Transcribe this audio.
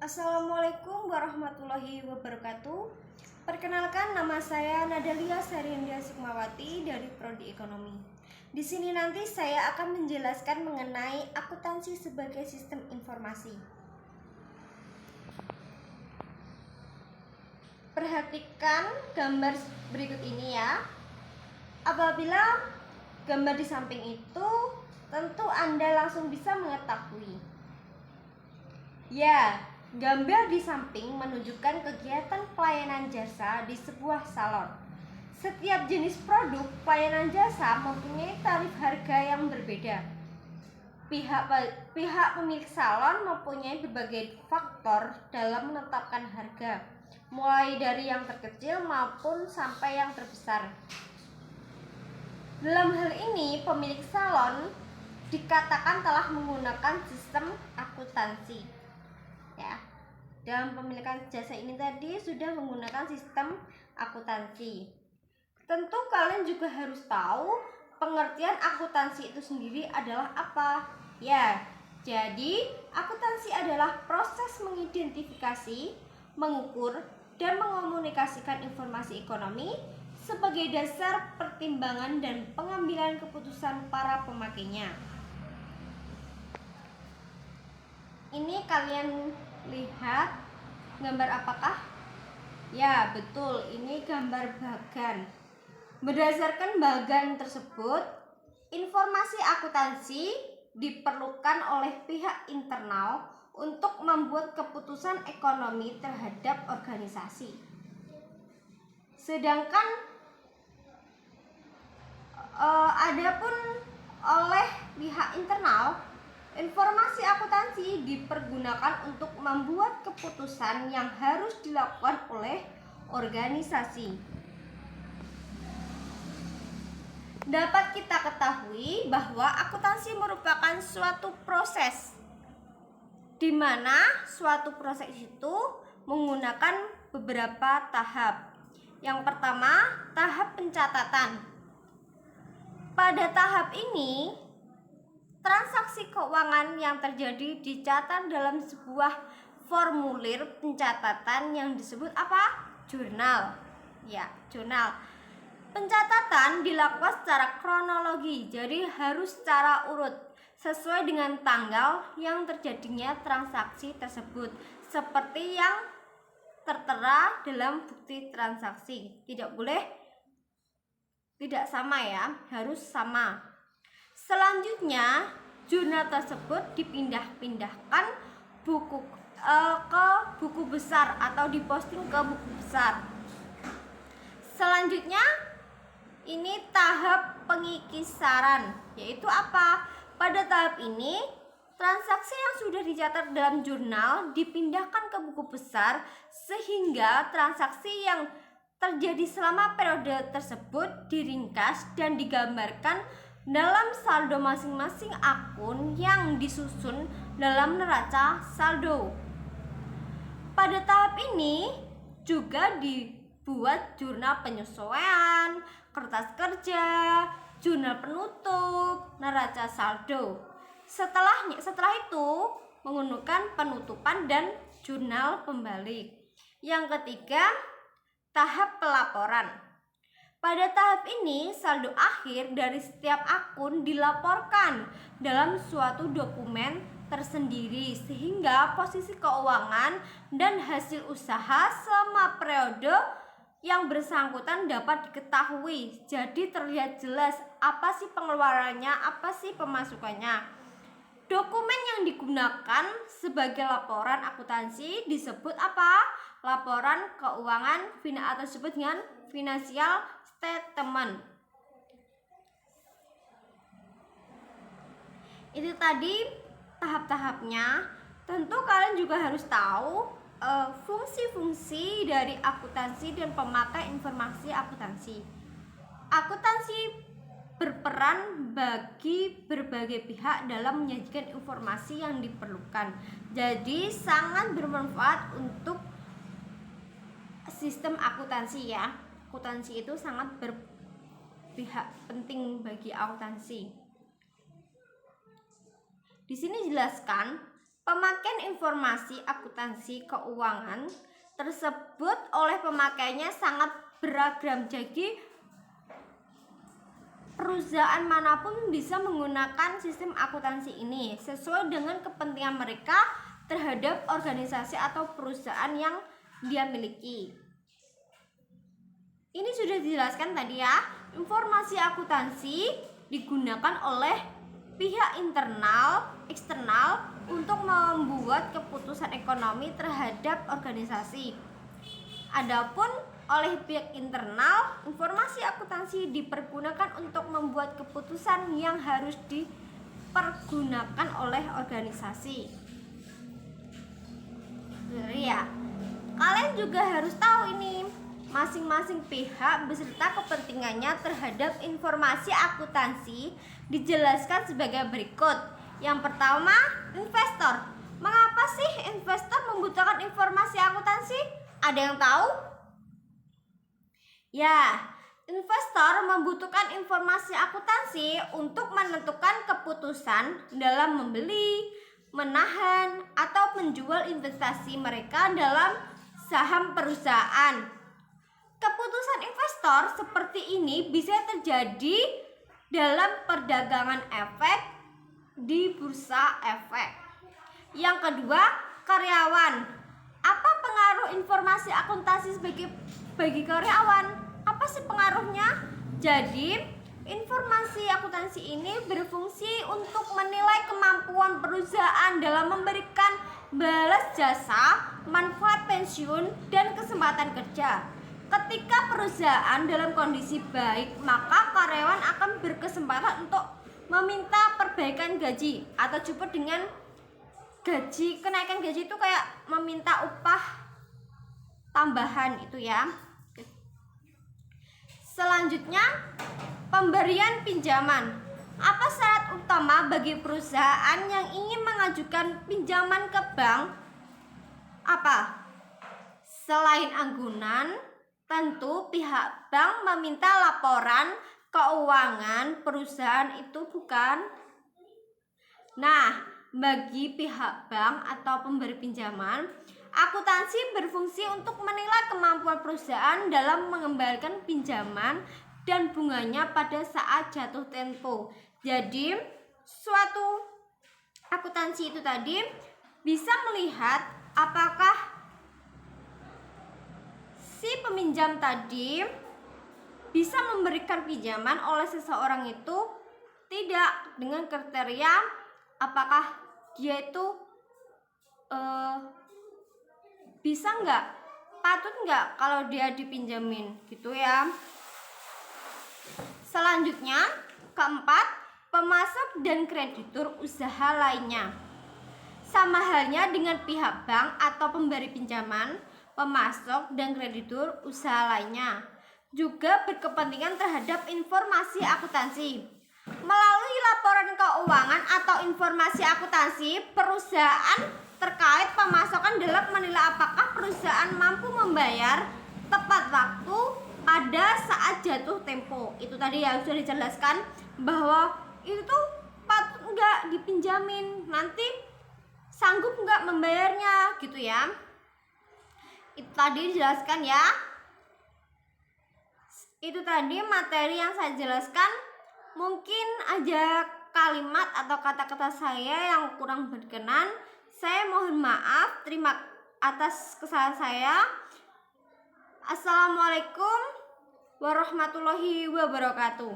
Assalamualaikum warahmatullahi wabarakatuh. Perkenalkan, nama saya Nadalia Sariendia Sukmawati dari Prodi Ekonomi. Di sini nanti saya akan menjelaskan mengenai akuntansi sebagai sistem informasi. Perhatikan gambar berikut ini ya. Apabila gambar di samping itu, tentu Anda langsung bisa mengetahui. Ya, gambar di samping menunjukkan kegiatan pelayanan jasa di sebuah salon. Setiap jenis produk pelayanan jasa mempunyai tarif harga yang berbeda. Pihak pemilik salon mempunyai berbagai faktor dalam menetapkan harga, mulai dari yang terkecil maupun sampai yang terbesar. Dalam hal ini, pemilik salon dikatakan telah menggunakan sistem akuntansi. Ya, dalam pemilikan jasa ini tadi sudah menggunakan sistem akuntansi. Tentu kalian juga harus tahu pengertian akuntansi itu sendiri adalah apa. Ya, jadi akuntansi adalah proses mengidentifikasi, mengukur, dan mengomunikasikan informasi ekonomi sebagai dasar pertimbangan dan pengambilan keputusan para pemakainya. Ini kalian lihat gambar apakah? Ya, betul, ini gambar bagan. Berdasarkan bagan tersebut, informasi akuntansi diperlukan oleh pihak internal untuk membuat keputusan ekonomi terhadap organisasi. Sedangkan adapun oleh pihak internal, informasi akuntansi dipergunakan untuk membuat keputusan yang harus dilakukan oleh organisasi. Dapat kita ketahui bahwa akuntansi merupakan suatu proses di mana suatu proses itu menggunakan beberapa tahap. Yang pertama, tahap pencatatan. Pada tahap ini, transaksi keuangan yang terjadi dicatat dalam sebuah formulir pencatatan yang disebut apa? Jurnal. Ya, jurnal. Pencatatan dilakukan secara kronologi, jadi harus secara urut sesuai dengan tanggal yang terjadinya transaksi tersebut, seperti yang tertera dalam bukti transaksi. Tidak boleh tidak sama ya, harus sama. Selanjutnya, jurnal tersebut dipindah-pindahkan ke buku besar atau diposting ke buku besar. Selanjutnya, ini tahap pengikisaran, yaitu apa? Pada tahap ini, transaksi yang sudah dicatat dalam jurnal dipindahkan ke buku besar sehingga transaksi yang terjadi selama periode tersebut diringkas dan digambarkan dalam saldo masing-masing akun yang disusun dalam neraca saldo. Pada tahap ini juga dibuat jurnal penyesuaian, kertas kerja, jurnal penutup, neraca saldo. Setelah itu menggunakan penutupan dan jurnal pembalik. Yang ketiga, tahap pelaporan. Pada tahap ini, saldo akhir dari setiap akun dilaporkan dalam suatu dokumen tersendiri sehingga posisi keuangan dan hasil usaha selama periode yang bersangkutan dapat diketahui. Jadi terlihat jelas apa sih pengeluarannya, apa sih pemasukannya. Dokumen yang digunakan sebagai laporan akuntansi disebut apa? Laporan keuangan atau disebut dengan financial statement. Itu tadi tahap-tahapnya. Tentu kalian juga harus tahu fungsi-fungsi dari akuntansi dan pemakai informasi akuntansi. Akuntansi berperan bagi berbagai pihak dalam menyajikan informasi yang diperlukan. Jadi sangat bermanfaat untuk sistem akuntansi ya. Akuntansi itu sangat berpihak penting bagi akuntansi. Di sini jelaskan Pemakaian informasi akuntansi keuangan tersebut oleh pemakainya sangat beragam. Jadi perusahaan manapun bisa menggunakan sistem akuntansi ini sesuai dengan kepentingan mereka terhadap organisasi atau perusahaan yang dia miliki. Ini sudah dijelaskan tadi ya. Informasi akuntansi digunakan oleh pihak internal, eksternal untuk membuat keputusan ekonomi terhadap organisasi. Adapun oleh pihak internal, informasi akuntansi dipergunakan untuk membuat keputusan yang harus dipergunakan oleh organisasi. Jadi ya, kalian juga harus tahu ini masing-masing pihak beserta kepentingannya terhadap informasi akuntansi dijelaskan sebagai berikut. Yang pertama, investor. Mengapa sih investor membutuhkan informasi akuntansi? Ada yang tahu? Ya, investor membutuhkan informasi akuntansi untuk menentukan keputusan dalam membeli, menahan, atau menjual investasi mereka dalam saham perusahaan. Keputusan investor seperti ini bisa terjadi dalam perdagangan efek di bursa efek. Yang kedua, karyawan. Apa pengaruh informasi akuntansi bagi karyawan? Apa sih pengaruhnya? Jadi, informasi akuntansi ini berfungsi untuk menilai kemampuan perusahaan dalam memberikan balas jasa, manfaat pensiun, dan kesempatan kerja. Ketika perusahaan dalam kondisi baik, maka karyawan akan berkesempatan untuk meminta perbaikan gaji atau disebut dengan gaji. Kenaikan gaji itu kayak meminta upah tambahan itu ya. Selanjutnya, pemberian pinjaman. Apa syarat utama bagi perusahaan yang ingin mengajukan pinjaman ke bank? Apa? Selain anggunan, tentu pihak bank meminta laporan keuangan perusahaan itu, bukan? Nah, bagi pihak bank atau pemberi pinjaman, akuntansi berfungsi untuk menilai kemampuan perusahaan dalam mengembalikan pinjaman dan bunganya pada saat jatuh tempo. Jadi, suatu akuntansi itu tadi bisa melihat apakah si peminjam tadi bisa memberikan pinjaman oleh seseorang itu tidak, dengan kriteria apakah dia itu bisa nggak, patut nggak kalau dia dipinjamin gitu ya. Selanjutnya, keempat, pemasok dan kreditur usaha lainnya. Sama halnya dengan pihak bank atau pemberi pinjaman, pemasok dan kreditur usaha lainnya juga berkepentingan terhadap informasi akuntansi. Melalui laporan keuangan atau informasi akuntansi, perusahaan terkait pemasokan dalam menilai apakah perusahaan mampu membayar tepat waktu pada saat jatuh tempo. Itu tadi ya sudah dijelaskan bahwa itu patut enggak dipinjamin, nanti sanggup enggak membayarnya gitu ya. Itu tadi dijelaskan ya. Itu tadi materi yang saya jelaskan. Mungkin aja kalimat atau kata-kata saya yang kurang berkenan. Saya mohon maaf, terima atas kesalahan saya. Assalamualaikum warahmatullahi wabarakatuh.